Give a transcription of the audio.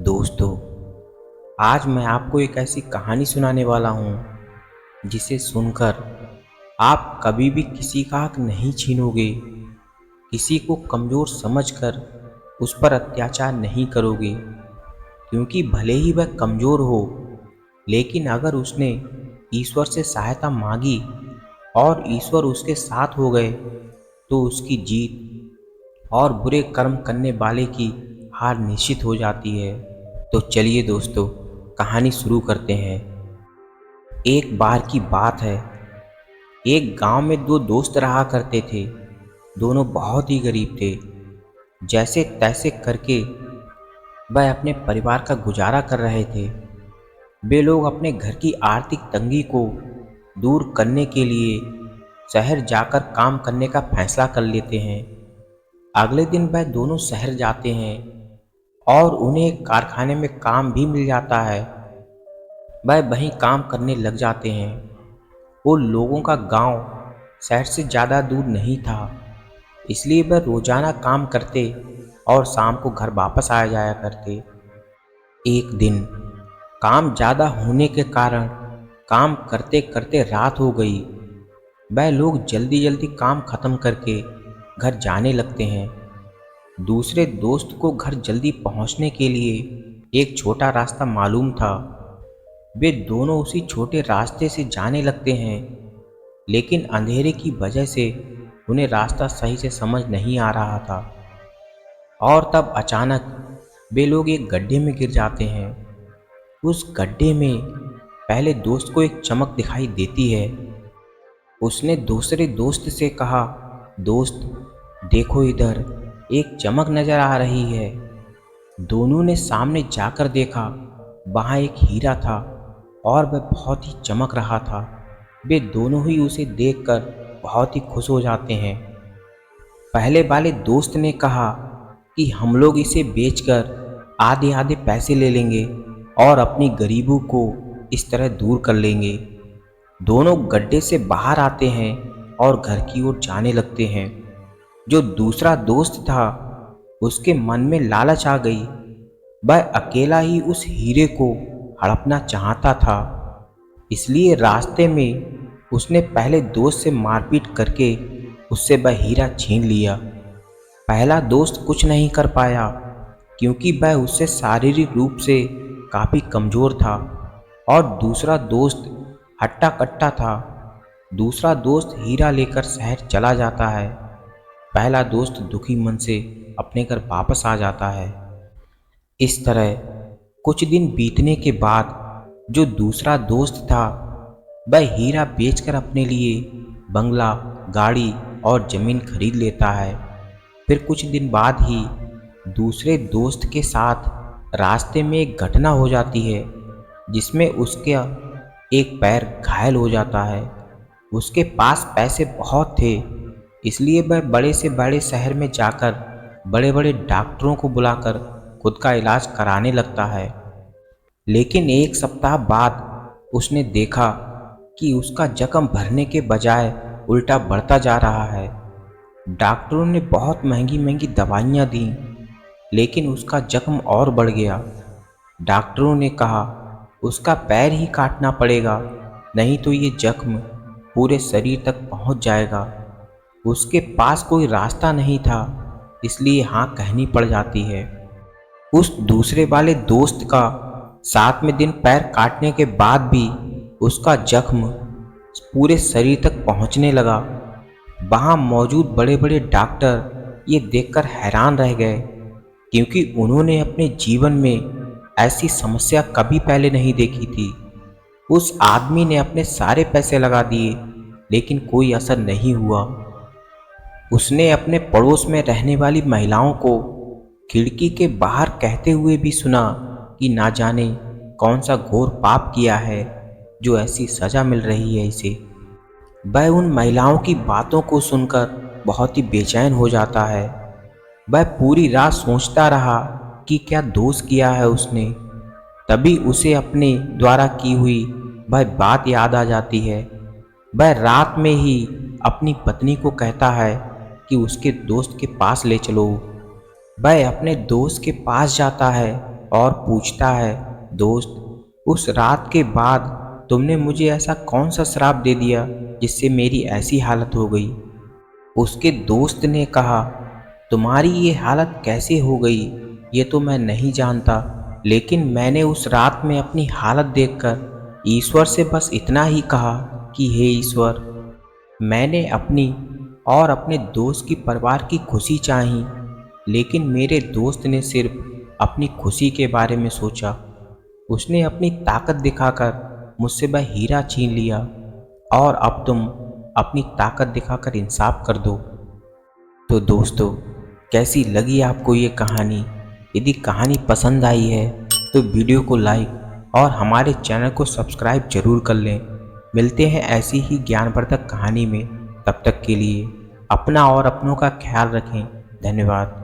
दोस्तों, आज मैं आपको एक ऐसी कहानी सुनाने वाला हूँ जिसे सुनकर आप कभी भी किसी का हक नहीं छीनोगे, किसी को कमज़ोर समझकर उस पर अत्याचार नहीं करोगे, क्योंकि भले ही वह कमज़ोर हो, लेकिन अगर उसने ईश्वर से सहायता मांगी और ईश्वर उसके साथ हो गए, तो उसकी जीत और बुरे कर्म करने वाले की हार निश्चित हो जाती है। तो चलिए दोस्तों, कहानी शुरू करते हैं। एक बार की बात है, एक गांव में दो दोस्त रहा करते थे। दोनों बहुत ही गरीब थे। जैसे तैसे करके वह अपने परिवार का गुजारा कर रहे थे। वे लोग अपने घर की आर्थिक तंगी को दूर करने के लिए शहर जाकर काम करने का फैसला कर लेते हैं। अगले दिन वह दोनों शहर जाते हैं और उन्हें एक कारखाने में काम भी मिल जाता है। वह वहीं काम करने लग जाते हैं। वो लोगों का गांव शहर से ज़्यादा दूर नहीं था, इसलिए वह रोज़ाना काम करते और शाम को घर वापस आ जाया करते। एक दिन काम ज़्यादा होने के कारण काम करते करते रात हो गई। वह लोग जल्दी जल्दी काम ख़त्म करके घर जाने लगते हैं। दूसरे दोस्त को घर जल्दी पहुंचने के लिए एक छोटा रास्ता मालूम था। वे दोनों उसी छोटे रास्ते से जाने लगते हैं, लेकिन अंधेरे की वजह से उन्हें रास्ता सही से समझ नहीं आ रहा था। और तब अचानक वे लोग एक गड्ढे में गिर जाते हैं। उस गड्ढे में पहले दोस्त को एक चमक दिखाई देती है। उसने दूसरे दोस्त से कहा, दोस्त देखो इधर, एक चमक नज़र आ रही है। दोनों ने सामने जाकर देखा, वहाँ एक हीरा था और वह बहुत ही चमक रहा था। वे दोनों ही उसे देखकर बहुत ही खुश हो जाते हैं। पहले वाले दोस्त ने कहा कि हम लोग इसे बेचकर आधे आधे पैसे ले लेंगे और अपनी गरीबों को इस तरह दूर कर लेंगे। दोनों गड्ढे से बाहर आते हैं और घर की ओर जाने लगते हैं। जो दूसरा दोस्त था, उसके मन में लालच आ गई। वह अकेला ही उस हीरे को हड़पना चाहता था, इसलिए रास्ते में उसने पहले दोस्त से मारपीट करके उससे वह हीरा छीन लिया। पहला दोस्त कुछ नहीं कर पाया, क्योंकि वह उससे शारीरिक रूप से काफ़ी कमज़ोर था और दूसरा दोस्त हट्टा कट्टा था। दूसरा दोस्त हीरा लेकर शहर चला जाता है। पहला दोस्त दुखी मन से अपने घर वापस आ जाता है। इस तरह कुछ दिन बीतने के बाद जो दूसरा दोस्त था, वह हीरा बेचकर अपने लिए बंगला, गाड़ी और ज़मीन खरीद लेता है। फिर कुछ दिन बाद ही दूसरे दोस्त के साथ रास्ते में एक घटना हो जाती है, जिसमें उसका एक पैर घायल हो जाता है। उसके पास पैसे बहुत थे, इसलिए वह बड़े से बड़े शहर में जाकर बड़े बड़े डॉक्टरों को बुलाकर खुद का इलाज कराने लगता है। लेकिन एक सप्ताह बाद उसने देखा कि उसका जख्म भरने के बजाय उल्टा बढ़ता जा रहा है। डॉक्टरों ने बहुत महंगी महंगी दवाइयाँ दी, लेकिन उसका जख्म और बढ़ गया। डॉक्टरों ने कहा उसका पैर ही काटना पड़ेगा, नहीं तो ये जख्म पूरे शरीर तक पहुंच जाएगा। उसके पास कोई रास्ता नहीं था, इसलिए हाँ कहनी पड़ जाती है। उस दूसरे वाले दोस्त का 7वें दिन पैर काटने के बाद भी उसका जख्म पूरे शरीर तक पहुंचने लगा। वहाँ मौजूद बड़े बड़े डॉक्टर ये देखकर हैरान रह गए, क्योंकि उन्होंने अपने जीवन में ऐसी समस्या कभी पहले नहीं देखी थी। उस आदमी ने अपने सारे पैसे लगा दिए, लेकिन कोई असर नहीं हुआ। उसने अपने पड़ोस में रहने वाली महिलाओं को खिड़की के बाहर कहते हुए भी सुना कि ना जाने कौन सा घोर पाप किया है जो ऐसी सज़ा मिल रही है इसे। वह उन महिलाओं की बातों को सुनकर बहुत ही बेचैन हो जाता है। वह पूरी रात सोचता रहा कि क्या दोष किया है उसने। तभी उसे अपने द्वारा की हुई वह बात याद आ जाती है। वह रात में ही अपनी पत्नी को कहता है कि उसके दोस्त के पास ले चलो। वह अपने दोस्त के पास जाता है और पूछता है, दोस्त, उस रात के बाद तुमने मुझे ऐसा कौन सा श्राप दे दिया जिससे मेरी ऐसी हालत हो गई। उसके दोस्त ने कहा, तुम्हारी ये हालत कैसे हो गई ये तो मैं नहीं जानता, लेकिन मैंने उस रात में अपनी हालत देखकर ईश्वर से बस इतना ही कहा कि हे ईश्वर, मैंने अपनी और अपने दोस्त की परिवार की खुशी चाही, लेकिन मेरे दोस्त ने सिर्फ अपनी खुशी के बारे में सोचा। उसने अपनी ताकत दिखाकर मुझसे वह हीरा छीन लिया और अब तुम अपनी ताकत दिखाकर इंसाफ कर दो। तो दोस्तों, कैसी लगी आपको ये कहानी? यदि कहानी पसंद आई है तो वीडियो को लाइक और हमारे चैनल को सब्सक्राइब जरूर कर लें। मिलते हैं ऐसी ही ज्ञानवर्धक कहानी में। तब तक के लिए अपना और अपनों का ख्याल रखें। धन्यवाद।